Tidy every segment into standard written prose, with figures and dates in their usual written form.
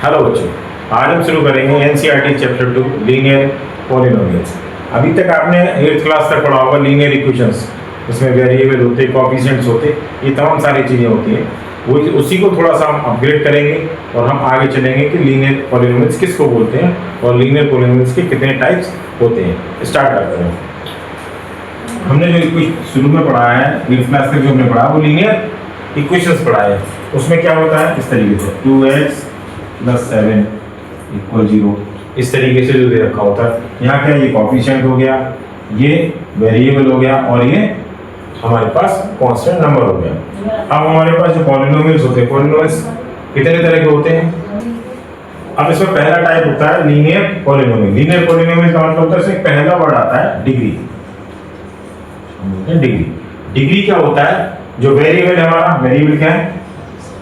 Hello बच्चों, आज हम शुरू करेंगे एनसीईआरटी चैप्टर 2 लीनियर पॉलिनोमियल्स। अभी तक आपने 8th क्लास तक पढ़ा होगा लीनियर इक्वेशंस, इसमें वेरिएबल होते, कोएफिशिएंट्स होते, ये तमाम सारी चीज़ें होती हैं। वो उसी को थोड़ा सा हम अपग्रेड करेंगे और हम आगे चलेंगे कि लीनियर पॉलिनोमियल्स किसको बोलते हैं और लीनियर पॉलिनोमियल्स के कितने टाइप्स होते हैं। स्टार्ट करते हैं। हमने जो कुछ शुरू में पढ़ा है 8th क्लास तक जो हमने पढ़ा वो लीनियर इक्वेशंस पढ़ा है। उसमें क्या होता है इस तरीके से 2x + 7 = 0, इस तरीके से जो दे रखा होता है। यहाँ क्या ये कोएफिशिएंट हो गया, ये वेरिएबल हो गया और ये हमारे पास कांस्टेंट नंबर हो गया। अब हमारे पास जो पॉलिनोमियल्स होते हैं, पॉलिनोमियल्स कितने तरह के होते हैं। अब इसमें पहला टाइप होता है लीनियर पॉलिनोमियल। लीनियर पॉलिनोमियल का मतलब होता है इसमें पहला वर्ड आता है डिग्री। डिग्री डिग्री क्या होता है, जो वेरिएबल है हमारा, वेरिएबल क्या है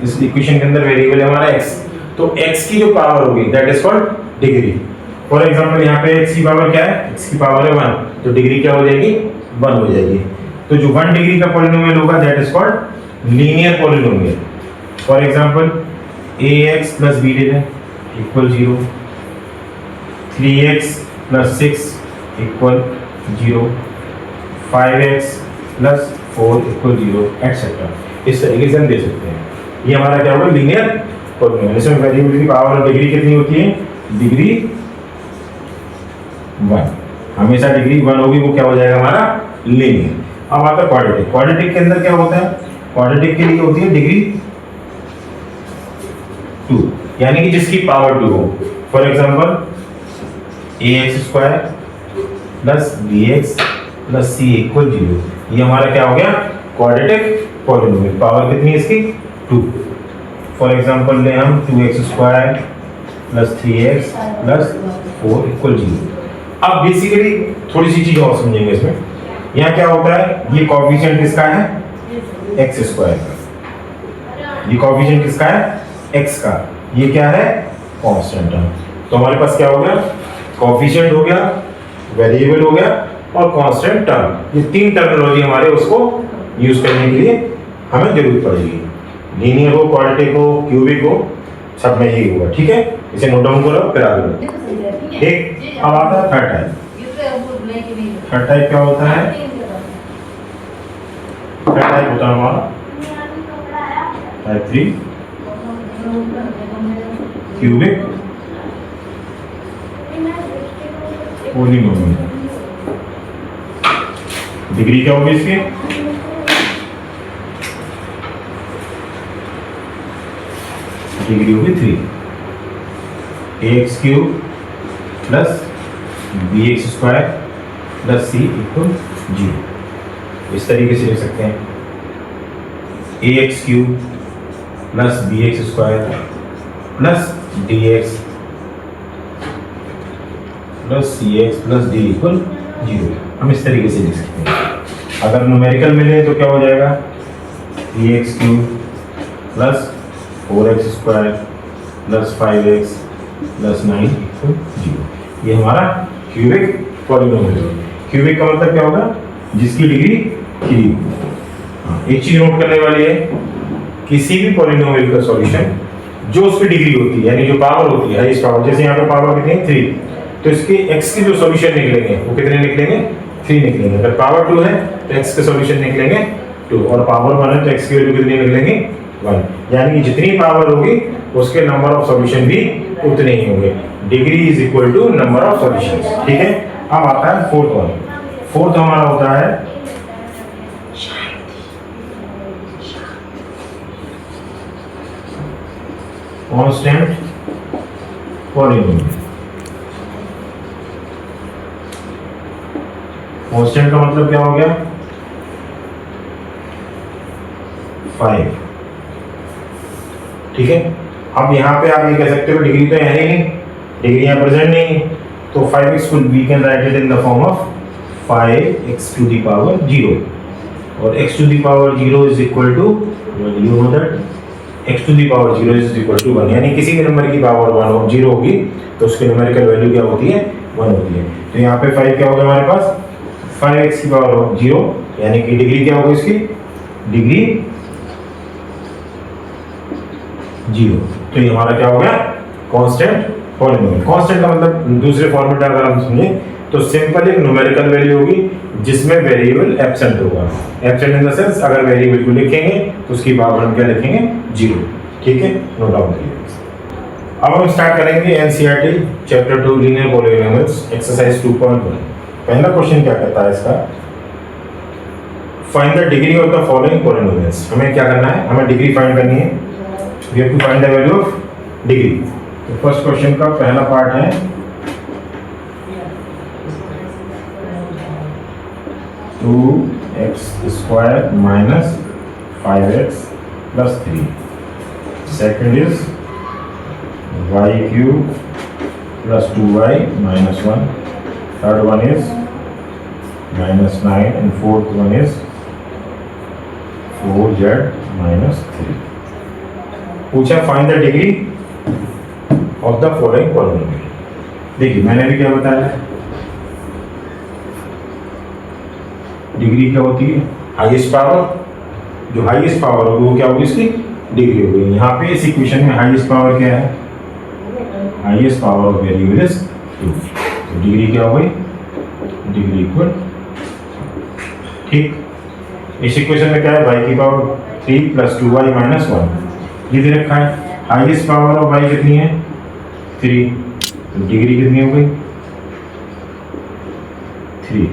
इस इक्वेशन के अंदर, वेरिएबल है हमारा x, तो x की जो पावर होगी that is called degree. For example यहाँ पे x की पावर क्या है, x की पावर है 1, तो डिग्री क्या हो जाएगी 1 हो जाएगी। तो जो 1 डिग्री का पॉलिनोमियल होगा that is called linear polynomial. For example ax + b ले लें = 0, 3x + 6 = 0, 5x + 4 = 0 एटसेट्रा। इस तरीके से हम दे सकते हैं। ये हमारा क्या होगा लीनियर पॉलिनोमियल। इसमें वेरिएबल की पावर और डिग्री कितनी होती है, डिग्री 1, हमेशा डिग्री 1 होगी, वो क्या हो जाएगा हमारा लीनियर। अब आता है क्वाड्रेटिक। क्वाड्रेटिक के अंदर क्या होता है, क्वाड्रेटिक के लिए होती है डिग्री 2, यानी कि जिसकी पावर 2 हो। For example ax² + bx + c = 0, ये हमारा क्या हो गया क्वाड्रेटिक पॉलिनोमियल। पावर कितनी है इसकी 2। फॉर एग्जांपल ले हम 2x² + 3x + 4 = 0। अब बेसिकली थोड़ी सी चीज और समझेंगे इसमें। यहाँ क्या होता है, ये कोएफिशिएंट किसका है x² का, ये कोएफिशिएंट किसका है x का, ये क्या है कांस्टेंट टर्म। तो हमारे पास क्या हो गया, कोएफिशिएंट हो गया, वेरिएबल हो गया और कांस्टेंट टर्म। ये तीन टर्मिनोलॉजी हमारे उसको यूज करने के लिए हमें जरूरत पड़ेगी। लीनियर हो, क्वाड्रेटिक हो, क्यूबिक हो, सब में यही होगा। ठीक है, इसे नोट डाउन करो फिर आगे बढ़ो। ठीक, अब आता है थर्ड टाइप। थर्ड टाइप क्या होता है, थर्ड टाइप होता है हमारा टाइप 3 क्यूबिक पॉलिनोमियल। डिग्री क्या होगी इसकी, डिग्री होगी 3, ax³ + bx² + c = 0। इस तरीके से लिख सकते हैं ax³ + bx² + dx + cx + d = 0। हम इस तरीके से लिख सकते हैं। अगर न्यूमेरिकल मिले तो क्या हो जाएगा ax³ + 4x² + 5x + 9 = 0। ये हमारा क्यूबिक पॉलिनोमियल है। क्यूबिक का मतलब क्या होगा, जिसकी डिग्री 3 हो। एक चीज नोट करने वाली है, किसी भी पॉलिनोमियल का सॉल्यूशन जो उसकी डिग्री होती है, यानी जो पावर होती है हाईएस्ट पावर, जैसे यहाँ पे पावर कितनी है 3, तो इसके x के जो सॉल्यूशन निकलेंगे वो कितने निकलेंगे 3 निकलेंगे। अगर पावर 2 है तो x के सॉल्यूशन निकलेंगे 2 और पावर 1 है तो x की वैल्यू कितनी निकलेंगे 1। यानी कि जितनी पावर होगी उसके नंबर ऑफ सॉल्यूशन भी उतने ही होंगे। Degree = number of solutions. ठीक है, अब आता है फोर्थ वन। फोर्थ हमारा होता है कांस्टेंट पॉलिनोमियल। कांस्टेंट का मतलब क्या हो गया 5। ठीक है, अब यहाँ पे आप ये कह सकते हो डिग्री तो है ही नहीं, डिग्री यहाँ प्रेजेंट नहीं, तो 5x को we can write it in the form of 5x⁴ और x⁴ is equal to, you know that x⁴ is equal to 1, यानी किसी भी नंबर की पावर 0 होगी तो उसकी न्यूमेरिकल वैल्यू क्या होती है 1 होती है। तो यहाँ पे 5 क्या होगा हमारे पास 5x⁴, यानी कि डिग्री क्या होगी इसकी, डिग्री 0। तो ये हमारा क्या हो गया कांस्टेंट पॉलिनोमियल। कांस्टेंट का मतलब दूसरे फॉर्मेट में अगर हम समझे तो सिंपल एक न्यूमेरिकल वैल्यू होगी जिसमें वेरिएबल एब्सेंट होगा। एब्सेंट इन द सेंस अगर वेरिएबल को लिखेंगे तो उसकी पावर हम क्या लिखेंगे 0। ठीक है, नोट डाउन करिए। अब हम स्टार्ट करेंगे NCERT chapter 2 linear polynomials exercise 2.1। पहला क्वेश्चन क्या कहता है इसका, find the degree of the following polynomials. हमें क्या करना है, हमें डिग्री फाइंड करनी है। We have to find the value of degree. तो फर्स्ट क्वेश्चन का पहला पार्ट है 2x square minus 5x plus 3. Second is y cube plus 2y minus 1. Third one is minus 9 and fourth one is 4z minus 3. पूछा find the degree of the following polynomial. देखिए मैंने भी क्या बताया, degree क्या होती है, हाईएस्ट पावर। जो हाईएस्ट पावर होगी वो क्या होगी, इसकी डिग्री होगी। यहाँ पे इस इक्वेशन में हाईएस्ट पावर क्या है, highest power of variable is 2। तो डिग्री क्या हो गई, डिग्री इक्वल। ठीक, इस इक्वेशन में क्या है, y की पावर 3 प्लस 2y माइनस 1 ये दे रखा है। हाईएस्ट पावर ऑफ y कितनी है 3, तो डिग्री कितनी हो गई 3।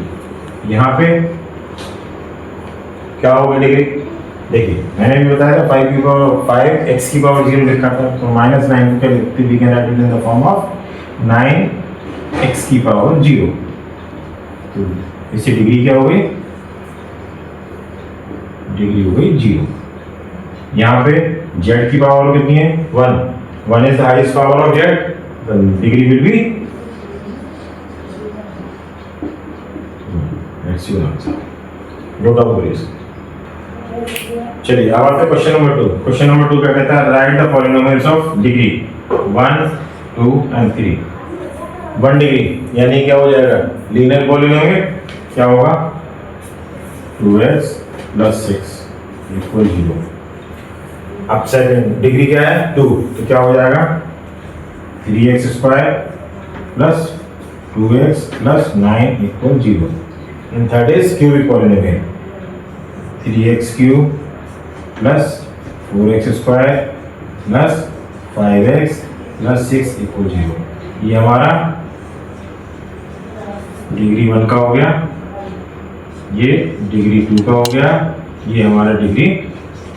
यहाँ पे क्या होगा डिग्री, देखिए मैंने भी बताया था 5 की पावर 5 x की पावर 0 लिखा था, तो माइनस 9 को लिखते we can write it in the form of 9x की पावर 0। तो इससे डिग्री क्या हो गई, डिग्री हो गई 0। यहाँ पे z की पावर कितनी है 1 is the highest power of z, the degree will be, let's see answer, note down करिए। चलिए अब आते हैं क्वेश्चन नंबर 2। क्वेश्चन नंबर 2 क्या कहता है, right the polynomials of degree 1, 2 and 3। 1 degree यानी क्या हो जाएगा, लीनियर पॉलिनोमियल क्या होगा 2x प्लस 6 इक्वल 0। अब सेकंड डिग्री क्या है 2, तो क्या हो जाएगा 3x square plus 2x plus 9 equal 0। And third is cubic polynomial 3x cube plus 4x square plus 5x plus 6 equal 0। ये हमारा डिग्री 1 का हो गया, ये डिग्री 2 का हो गया, ये हमारा डिग्री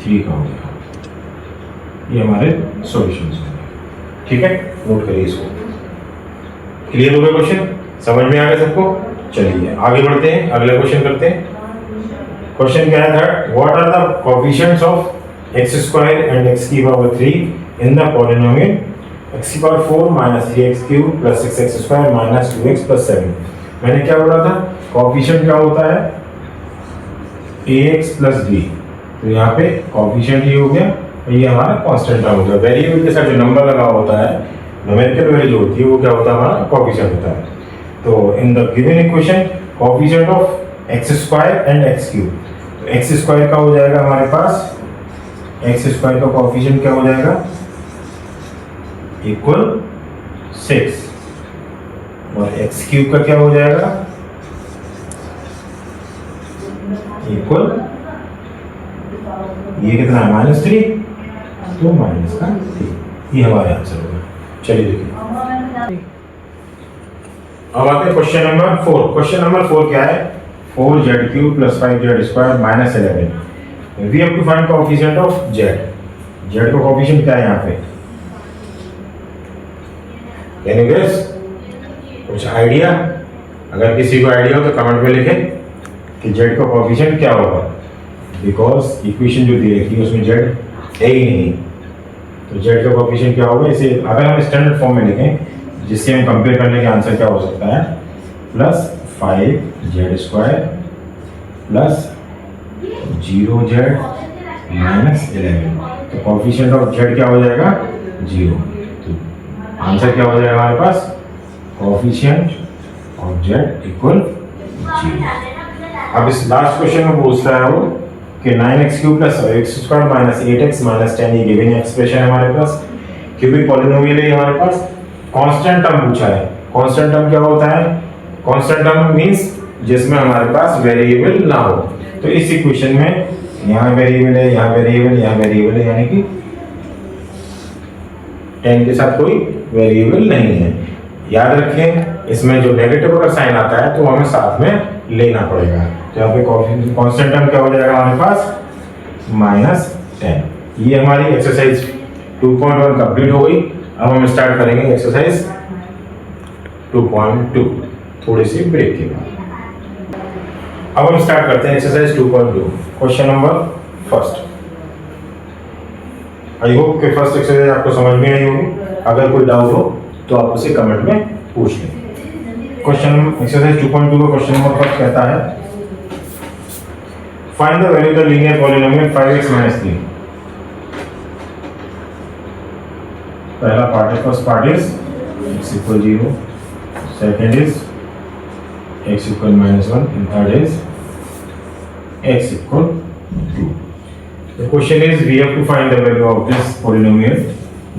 3 का हो गया। ये हमारे सॉल्यूशंस हो गए। ठीक है, नोट करिए इसको। क्लियर हो गया क्वेश्चन, समझ में आ गया सबको। चलिए आगे बढ़ते हैं, अगला क्वेश्चन करते हैं। क्वेश्चन क्या है third, what are the coefficients of x square and x की power 3 in the polynomial x की power 4 minus 3x cube plus 6x square minus 2x plus 7। मैंने क्या बोला था, कोएफिशिएंट क्या होता है ax प्लस b। तो यहाँ पे कोएफिशिएंट ये हो गया और ये हमारा कांस्टेंट टर्म हो गया। वेरिएबल के साथ जो नंबर लगा होता है, न्यूमेरिकल वैल्यू जो होती है वो क्या होता है, हमारा कोएफिशिएंट होता है। तो in the given equation coefficient of x square and x cube, तो x स्क्वायर का हो जाएगा हमारे पास, x स्क्वायर का कोएफिशिएंट क्या हो जाएगा इक्वल 6 और x क्यूब का क्या हो जाएगा इक्वल, ये कितना है -3, तो माइनस का 3। ये हमारा आंसर होगा। चलिए देखिए अब आते हैं क्वेश्चन नंबर 4। क्वेश्चन नंबर 4 क्या है, 4z cube plus 5z square minus 11। We have to find coefficient of z। z का कोएफिशिएंट क्या है यहाँ पे, कैन यू गेस, कुछ आइडिया? अगर किसी को आइडिया हो तो कमेंट में लिखें कि z का कोएफिशिएंट क्या होगा, बिकॉज इक्वेशन जो दी रखी है उसमें z है ही नहीं। तो z का कोएफिशिएंट क्या होगा, इसे अगर हम स्टैंडर्ड फॉर्म में लिखें जिससे हम कंपेयर करने के आंसर क्या हो सकता है, plus 5z square plus 0z minus 11। तो कोएफिशिएंट ऑफ z क्या हो जाएगा 0। तो आंसर क्या हो जाएगा हमारे पास, कोएफिशिएंट ऑफ z इक्वल 0। अब इस लास्ट क्वेश्चन में पूछता है वो कि 9x cube plus x square minus 8x minus 10 ये गिवन एक्सप्रेशन है हमारे पास। क्यूबिक पॉलिनोमियल है हमारे पास। कांस्टेंट टर्म पूछा है। कांस्टेंट टर्म क्या होता है? कांस्टेंट टर्म मींस जिसमें हमारे पास वेरिएबल ना हो। तो इस इक्वेशन में यहाँ वेरिएबल है, यहाँ वेरिएबल, यहाँ वेरिएबल है, यानी कि 10 के साथ कोई वेरिएबल नहीं है। याद रखें इसमें जो नेगेटिव अगर साइन आता है तो हमें साथ में लेना पड़ेगा। तो यहाँ पे कांस्टेंट टर्म क्या हो जाएगा हमारे पास? -10। ये हमारी एक्सरसाइज 2.1 कंप्लीट हो गई। अब हम स्टार्ट करेंगे एक्सरसाइज 2.2 थोड़ी सी ब्रेक के बाद। अब हम स्टार्ट करते हैं exercise 2.2। Question number first. I hope कि फर्स्ट एक्सरसाइज आपको समझ में आई होगी। अगर कोई डाउट हो तो आप उसे कमेंट में पूछ लें। क्वेश्चन एक्सरसाइज 2.2 का क्वेश्चन नंबर फर्स्ट कहता है find the value of the linear polynomial 5x - 3। पहला पार्ट है, first part is x = 0, second is x = -1 and third is x = 2. The question is we have to find the value of this polynomial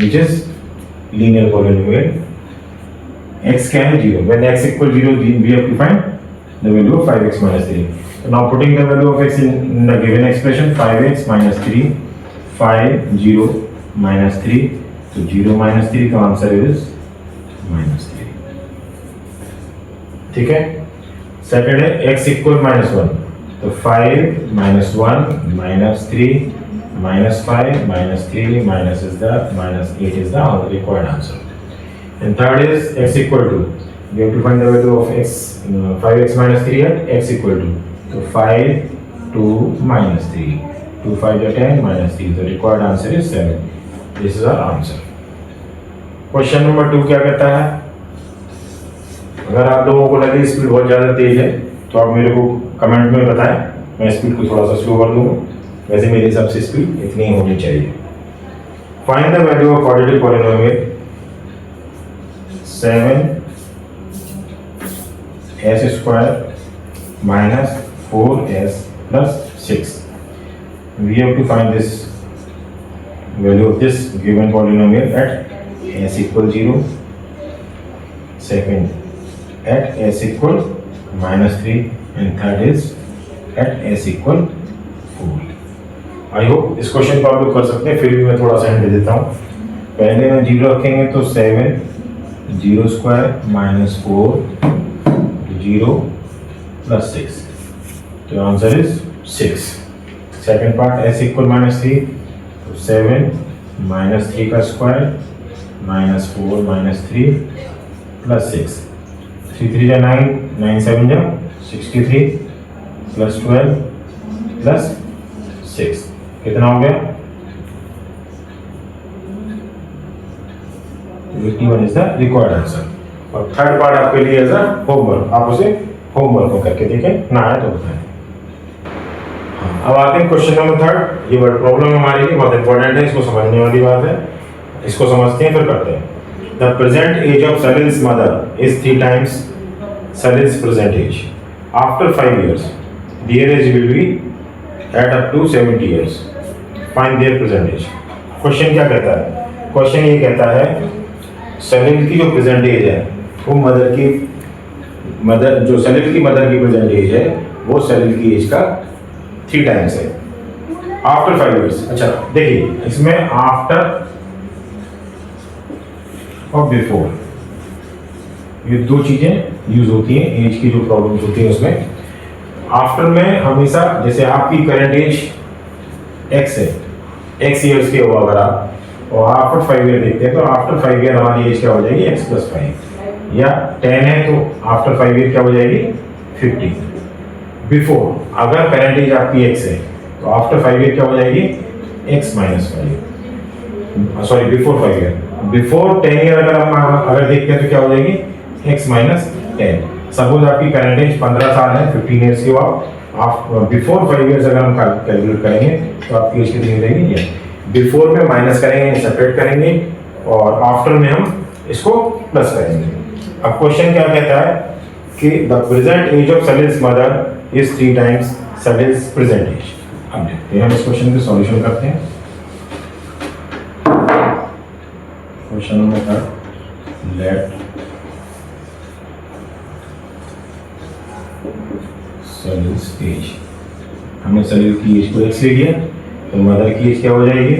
which is linear polynomial. X क्या है? 0. When x = 0 we have to find the value of 5x - 3. So now putting the value of x in the given expression 5x - 3, 5 0 -3, so 0 - 3 का answer is -3। ठीक है। Second है x = -1, तो 5 - 1 - 3 -5 - 3 -8 is the required answer. And third is x = 2. We have to find the value of x 5x - 3 at x = 2. So 5 2 -3, 2 5 are 10 -3. The required answer is 7. This is our answer. Question number 2 क्या कहता है? अगर आप लोगों को लगे speed बहुत ज़्यादा तेज है तो आप मेरे को कमेंट में बताएं, मैं स्पीड को थोड़ा सा स्लो कर दूंगा। वैसे मेरे हिसाब से स्पीड इतनी ही होनी चाहिए। Find the value of quadratic polynomial 7s² - 4s + 6। We have to find this value of this given polynomial at s = 0, second at s = -3 and third is at s = 4। I hope इस question को आप लोग कर सकते हैं, फिर भी मैं थोड़ा सा हिंट दे देता हूँ। पहले में 0 रखेंगे तो 7 0² - 4 0 + 6, तो answer is 6। Second part s = -3, तो 7 -3 का स्क्वायर -4 - 3 + 6, 3 3 जा 9, 9 7 जा 63 + 12 + 6 कितना हो गया? 81 इज द रिक्वायर्ड आंसर। और थर्ड पार्ट आपके लिए एज अ होमवर्क, आप उसे होमवर्क में करके देखें, ना आए तो बताएं। अब आते हैं क्वेश्चन नंबर 3। ये वर्ड प्रॉब्लम हमारे लिए बहुत इंपॉर्टेंट है, इसको समझने वाली बात है। इसको समझते हैं फिर करते हैं। The present age of Salil's mother is 3 times Salil's present age. After 5 years, their age will be add up to 70 years. Find their present age. Question क्या कहता है? क्वेश्चन ये कहता है सलील की जो प्रेजेंट एज है वो जो सलील की मदर की प्रेजेंट एज है वो सलील की एज का 3 टाइम्स है आफ्टर 5 years। अच्छा देखिए इसमें आफ्टर और बिफोर ये दो चीजें यूज होती हैं एज की जो प्रॉब्लम्स होती हैं उसमें। आफ्टर में हमेशा जैसे आपकी करंट एज x है, x ईयर्स के हो अगर आप और आफ्टर 5 ईयर देखते हैं तो आफ्टर 5 ईयर हमारी एज क्या हो जाएगी x + 5, या 10 है तो आफ्टर 5 ईयर क्या हो जाएगी 50। बिफोर अगर करंट एज आपकी x है तो आफ्टर 5 ईयर क्या हो जाएगी x - 5, sorry before 5 year. Before 10 year अगर देखते हैं तो क्या हो जाएगी x - 10। सपोज आपकी करंट एज 15 साल है, 15 ईयर्स के बाद बिफोर 5 ईयर्स अगर हम कैलकुलेट करेंगे तो आपकी एज कितनी हो जाएगी, ये बिफोर में माइनस करेंगे, सेपरेट करेंगे और आफ्टर में हम इसको प्लस करेंगे। अब क्वेश्चन क्या कहता है कि the present age of Salil's mother is 3 times Salil's present age. अब देखते हैं हम इस क्वेश्चन के सॉल्यूशन करते हैं। Question number third, let Salil's age, हमने सलील की एज को x ले लिया, तो मदर की एज क्या हो जाएगी,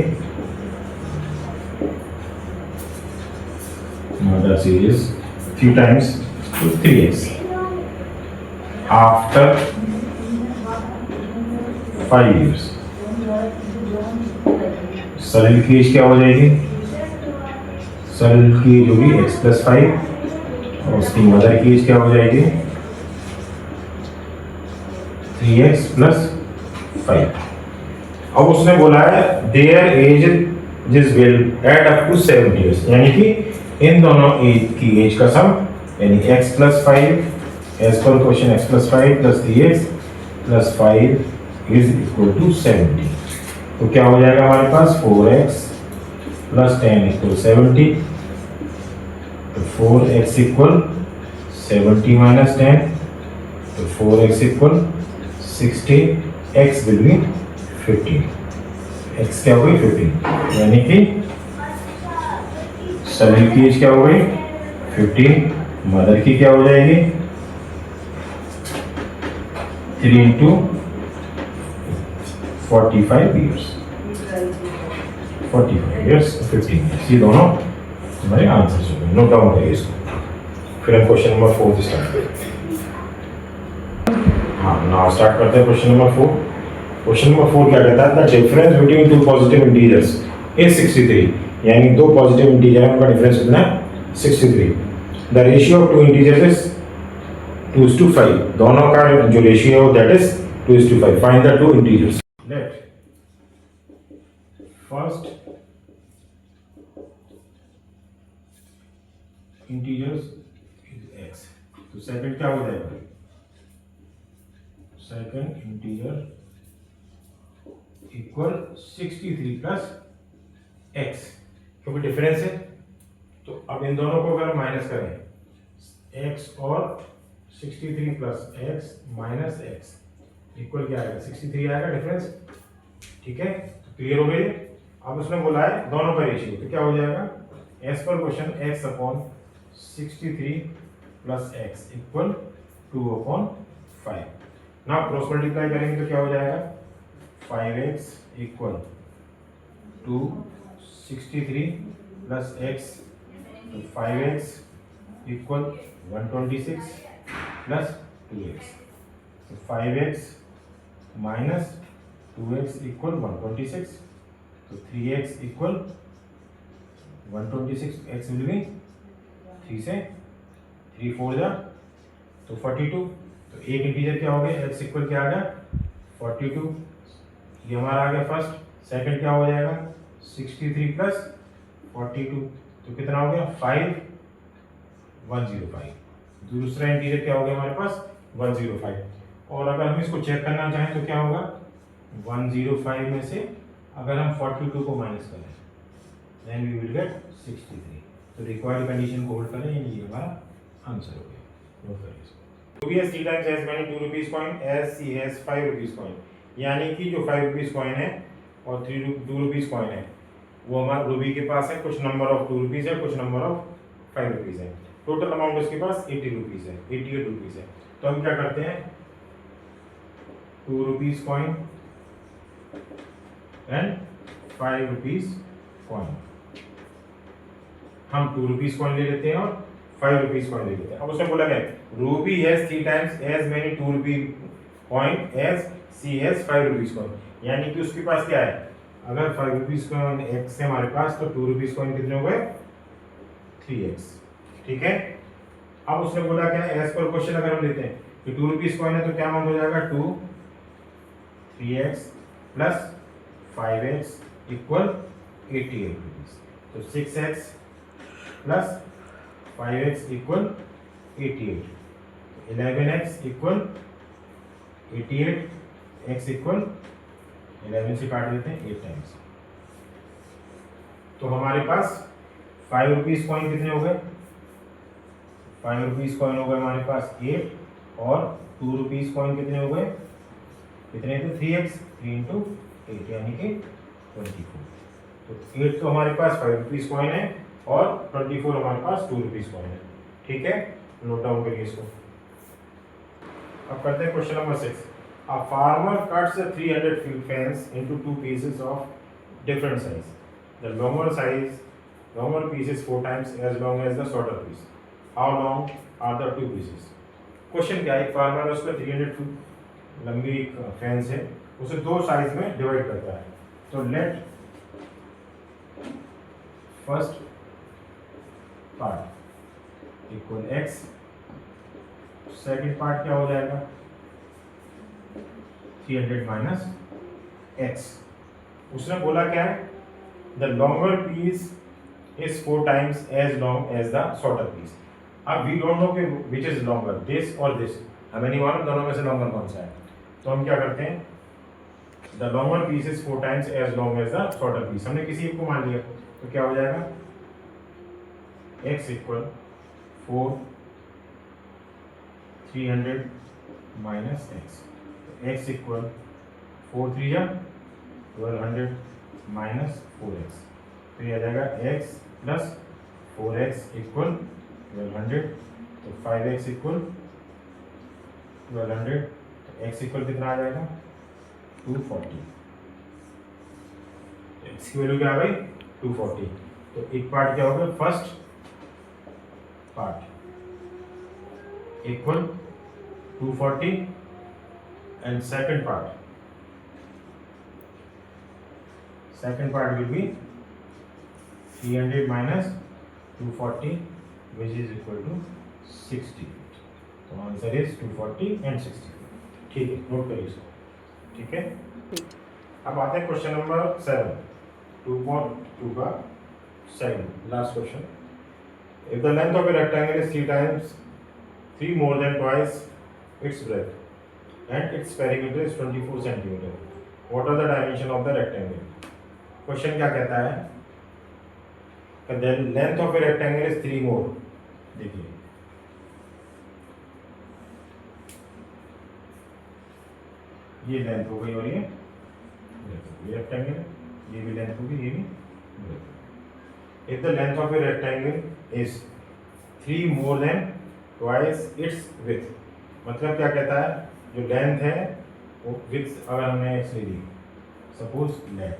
mother age is 3 times to 3x after 5 years। सलील की एज क्या हो जाएगी, सलील की एज होगी x + 5 और उसकी मदर की एज क्या हो जाएगी 3x + 5। अब उसने बोला है their age is will add up to 7 years, यानी कि इन दोनों एज की एज का सम, यानी x + 5 as per question x + 5 + 3x + 5 is equal to 70। तो क्या हो जाएगा हमारे पास 4x + 10 = 70, तो 4x = 70 - 10, तो 4x = 60, x will be 15, x क्या हो गई 15, यानी कि सलील की एज क्या हो गई 15, मदर की क्या हो जाएगी 3 × 45 years, 45 years 15 years, ये दोनों हमारे आंसर्स हो गए। नोट डाउन करिए इसको, फिर हम क्वेश्चन नंबर 4 स्टार्ट करते हैं। हाँ, नाउ स्टार्ट करते हैं क्वेश्चन नंबर 4। क्वेश्चन नंबर 4 क्या कहता है, the difference between two positive integers is 63, यानी दो पॉजिटिव इंटीजर है उनका डिफरेंस कितना है 63। The ratio of two integers is 2:5, दोनों का जो रेशियो है that is 2:5। Find the two integers. Let first integers is x, तो सेकंड क्या हो जाएगा, सेकंड इंटीजर इक्वल 63 + x, क्योंकि डिफरेंस है। तो अब इन दोनों को अगर माइनस करें x और 63 + x - x इक्वल क्या आएगा 63 आएगा डिफरेंस, ठीक है, तो क्लियर हो गई। अब उसने बोला है दोनों का रेशियो, तो क्या हो जाएगा as per question x/63 + x = 2/5। Now cross multiply करेंगे तो क्या हो जाएगा 5x = 263 + x, तो 5x = 126 + 2x, तो 5x - 2x = 126, तो 3x = 126, x will be 3 से 3 4 जा तो 42, तो एक इंटीजर क्या हो गया x इक्वल क्या आ गया 42, ये हमारा आ गया फर्स्ट। सेकंड क्या हो जाएगा 63 + 42, तो कितना हो गया 5105। दूसरा इंटीजर क्या हो गया हमारे पास 105, और अगर हम इसको चेक करना चाहें तो क्या होगा 105 में से अगर हम 42 को माइनस करें देन वी विल गेट 63, तो रिक्वायर्ड कंडीशन को होल्ड करें, यानी ये हमारा आंसर हो गया। नोट करिए इसको। Ruby has 3 times as many 2 rupees coin as she has 5 rupees coin, यानी कि जो 5 rupees कॉइन है और 2 rupees कॉइन है वो हमारा रूबी के पास है, कुछ नंबर ऑफ 2 rupees है, कुछ नंबर ऑफ 5 rupees है, टोटल अमाउंट उसके पास 80 rupees है, 88 rupees है। तो हम क्या करते हैं 2 rupees coin and 5 rupees coin, हम 2 rupees कॉइन ले लेते हैं और 5 rupees कॉइन ले लेते हैं। अब उसने बोला क्या Ruby has 3 times as many 2 rupee coin as she has 5 rupees coin, यानी कि उसके पास क्या है अगर 5 rupees कॉइन x है हमारे पास, तो 2 rupees कॉइन कितने हो गए 3x, ठीक है। अब उसने बोला क्या एज पर क्वेश्चन अगर हम लेते हैं कि 2 rupees कॉइन है तो क्या अमाउंट हो जाएगा 2 3x + 5x = 88 rupees, तो 6x + 5x = 88, 11x = 88, x = 11 से काट देते हैं 8 times, तो हमारे पास 5 rupees कॉइन कितने हो गए 5 rupees कॉइन हो गए हमारे पास 8, और 2 rupees कॉइन कितने हो गए कितने थे 3x 3 × 8 यानी कि 24, तो 8 तो हमारे पास 5 rupees कॉइन है और 24 हमारे पास 2 रुपीज़ कॉइन है। ठीक है, नोट डाउन करिए इसको। अब करते हैं question number 6। A farmer cuts a 300 feet fence into 2 pieces of different size. The longer piece is 4 times as long as the shorter piece. How long are the 2 pieces? Question क्या है, एक farmer है, उसका 300 feet लंबी fence है, उसे 2 size में divide करता है। तो let first part equal x, second part क्या हो जाएगा 300 माइनस x। उसने बोला क्या है, the longer piece is 4 times as long as the shorter piece. अब वी डोंट नो कि विच इज लॉन्गर, दिस और दिस, हमें नहीं मालूम दोनों में से लॉन्गर कौन सा है। तो हम क्या करते हैं, the longer piece is 4 times as long as the shorter piece. हमने किसी एक को मान लिया, तो क्या हो जाएगा x equal 4 300 minus x। x equal 4 3 या 1200 माइनस 4x। तो ये आ जाएगा x प्लस 4x इक्वल 1200। तो 5x इक्वल 1200। तो x इक्वल कितना आ जाएगा 240। x की वैल्यू क्या आ गई 240। तो एक पार्ट क्या होगा, first part equal 240 and second part will be 300 minus 240 which is equal to 60 feet. तो आंसर इज 240 and 60 feet। ठीक है, नोट करिए इसको। ठीक है, अब आते हैं क्वेश्चन नंबर 7, 2.2 का second last question. If the length of a rectangle is 3 more than twice its breadth and its perimeter is 24 centimeter, what are the dimension of the rectangle? Question क्या कहता है, the length of a rectangle is 3 more। देखिए ये length हो गई और ये rectangle है, ये भी लेंथ होगी, ये भी। If the length of a rectangle is 3 more than twice its width, मतलब क्या कहता है, जो लेंथ है वो विड्थ अगर हमने x ले ली, सपोज लेट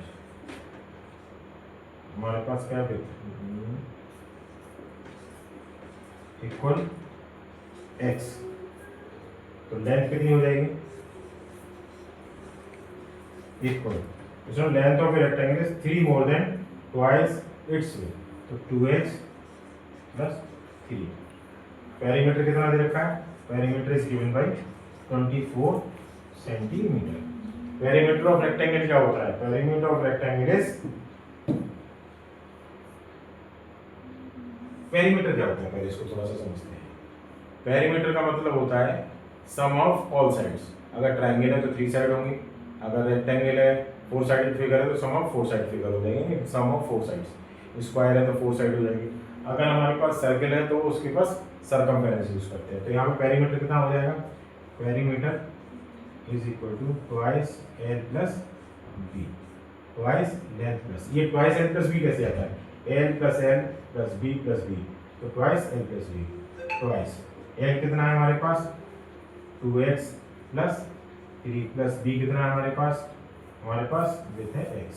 हमारे पास क्या विड्थ इक्वल x, तो लेंथ कितनी हो जाएगी इक्वल, इसमें length of a rectangle is 3 more than twice its width, तो 2x प्लस 3। पेरीमीटर कितना दे रखा है, perimeter is given by 24 centimetre. Perimeter of rectangle क्या होता है, perimeter of rectangle is, perimeter क्या होता है पहले इसको थोड़ा सा समझते हैं। पेरीमीटर का मतलब होता है सम ऑफ ऑल साइड्स। अगर ट्रायंगल है तो 3 साइड होंगी, अगर रेक्टेंगल है 4 साइडेड फिगर है तो सम ऑफ 4 साइड फिगर हो जाएंगे, सम ऑफ 4 साइड्स। स्क्वायर है तो 4 साइड हो जाएंगे। अगर हमारे पास सर्कल है तो उसके पास सरकमफेरेंस यूज करते हैं। तो यहाँ पे पेरीमीटर कितना हो जाएगा, perimeter is equal to twice L plus B, twice length plus, ये ट्वाइस एल प्लस बी कैसे आता है, L plus B plus B, तो twice L plus B. Twice L कितना है हमारे पास 2x प्लस 3 प्लस बी कितना है हमारे पास विथ है x।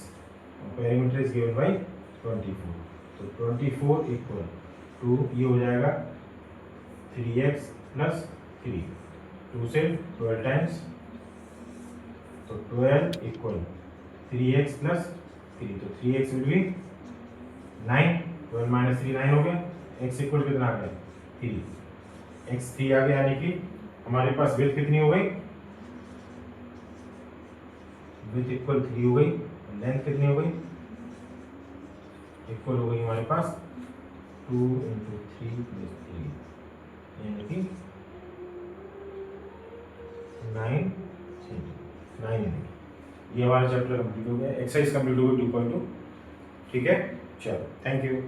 Perimeter is given by 24, तो 24 इक्वल टू ये हो जाएगा 3x प्लस 3, 2 से 12 टाइम्स, तो 12 इक्वल 3x प्लस 3, तो 3x विल बी 9, 12 माइनस 3 9 हो गया। x इक्वल कितना आ गया 3, x 3 आ गया, यानी कि हमारे पास विड्थ कितनी हो गई, विड्थ इक्वल 3 हो गई, लेंथ कितनी हो गई इक्वल हो गई हमारे पास 2 × 3 + 3, यानी कि 9 ये हमारा चैप्टर कंप्लीट हो गया, एक्सरसाइज कंप्लीट हो गई 2.2। ठीक है, चलो थैंक यू।